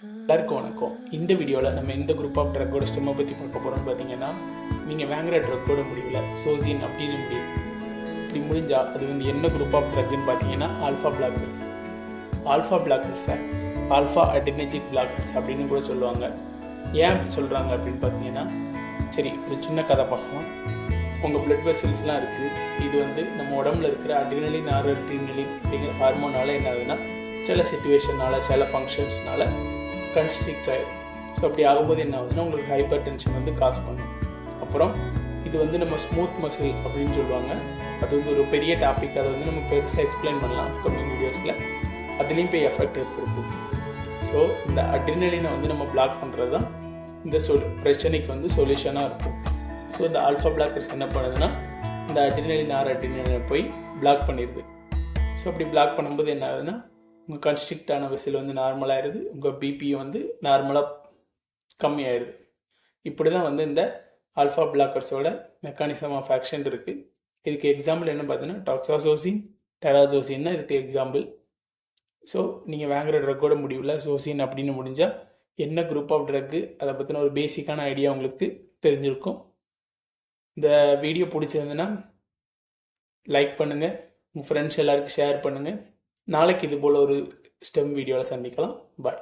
எல்லாருக்கும் வணக்கம். இந்த வீடியோவில் நம்ம இந்த குரூப் ஆஃப் ட்ரக்கோட ஸ்டெம்மை பற்றி பார்க்க போகிறோம்னு பார்த்தீங்கன்னா, நீங்கள் வாங்குற ட்ரக்கோட முடிவில் சோசின் அப்படின்னு முடியும். இப்படி முடிஞ்சால் அது வந்து என்ன குரூப் ஆஃப் ட்ரக்குன்னு பார்த்தீங்கன்னா ஆல்ஃபா பிளாக்கர்ஸ். ஆல்ஃபா பிளாக்கர்ஸை ஆல்ஃபா அடினர்ஜிக் பிளாக்கர்ஸ் அப்படின்னு கூட சொல்லுவாங்க. ஏன் அப்படி சொல்கிறாங்க அப்படின்னு பார்த்தீங்கன்னா, சரி ஒரு சின்ன கதை பார்க்கலாம். உங்கள் பிளட் வெசல்ஸ்லாம் இருக்குது. இது வந்து நம்ம உடம்புல இருக்கிற அட்ரினலின் நார்அட்ரினலின் அப்படிங்கிற ஹார்மோனால் என்ன ஆகுதுன்னா, சில சிச்சுவேஷனால் சில ஃபங்க்ஷன்ஸ்னால கன்ஸ்ட்ரிக்ட் ஆகிடும். ஸோ அப்படி ஆகும்போது என்ன ஆகுதுன்னா, உங்களுக்கு ஹைப்பர் டென்ஷன் வந்து காசு பண்ணும். அப்புறம் இது வந்து நம்ம ஸ்மூத் மசில் அப்படின்னு சொல்லுவாங்க. அது வந்து ஒரு பெரிய டாபிக். அதை வந்து நம்ம பெருசாக எக்ஸ்பிளைன் பண்ணலாம் அப்கமிங் வீடியோஸில். அதுலேயும் போய் எஃபெக்ட் ஏற்படுத்தும். ஸோ இந்த அட்ரினலினை வந்து நம்ம பிளாக் பண்ணுறது தான் இந்த பிரச்சனைக்கு வந்து சொல்யூஷனாக இருக்கும். ஸோ இந்த ஆல்ஃபா பிளாக்கர்ஸ் என்ன பண்ணுதுன்னா, இந்த அட்ரினலின் அட்ரினலினை போய் பிளாக் பண்ணிடுது. ஸோ அப்படி பிளாக் பண்ணும்போது என்ன ஆகுதுன்னா, உங்கள் கன்ஸ்ட்ரிக்டான வெசல் வந்து நார்மலாகிடுது. உங்கள் பிபி வந்து நார்மலாக கம்மியாயிடுது. இப்படி தான் வந்து இந்த ஆல்ஃபா பிளாக்கர்ஸோட மெக்கானிசம் ஆஃப் ஆக்ஷன் இருக்குது. இதுக்கு எக்ஸாம்பிள் என்ன பார்த்தீங்கன்னா, டாக்ஸாசோசின், டெராசோசின் தான் இதுக்கு எக்ஸாம்பிள். ஸோ நீங்கள் வாங்குகிற ட்ரக்கோட முடிவில் சோசின் அப்படின்னு முடிஞ்சால் என்ன குரூப் ஆஃப் ட்ரக்கு அதை பற்றின ஒரு பேசிக்கான ஐடியா உங்களுக்கு தெரிஞ்சிருக்கும். இந்த வீடியோ பிடிச்சிருந்துன்னா லைக் பண்ணுங்கள், உங்கள் ஃப்ரெண்ட்ஸ் எல்லாருக்கும் ஷேர் பண்ணுங்கள். நாளைக்கு இது போல் ஒரு ஸ்டெம் வீடியோவில் சந்திக்கலாம். பாய்.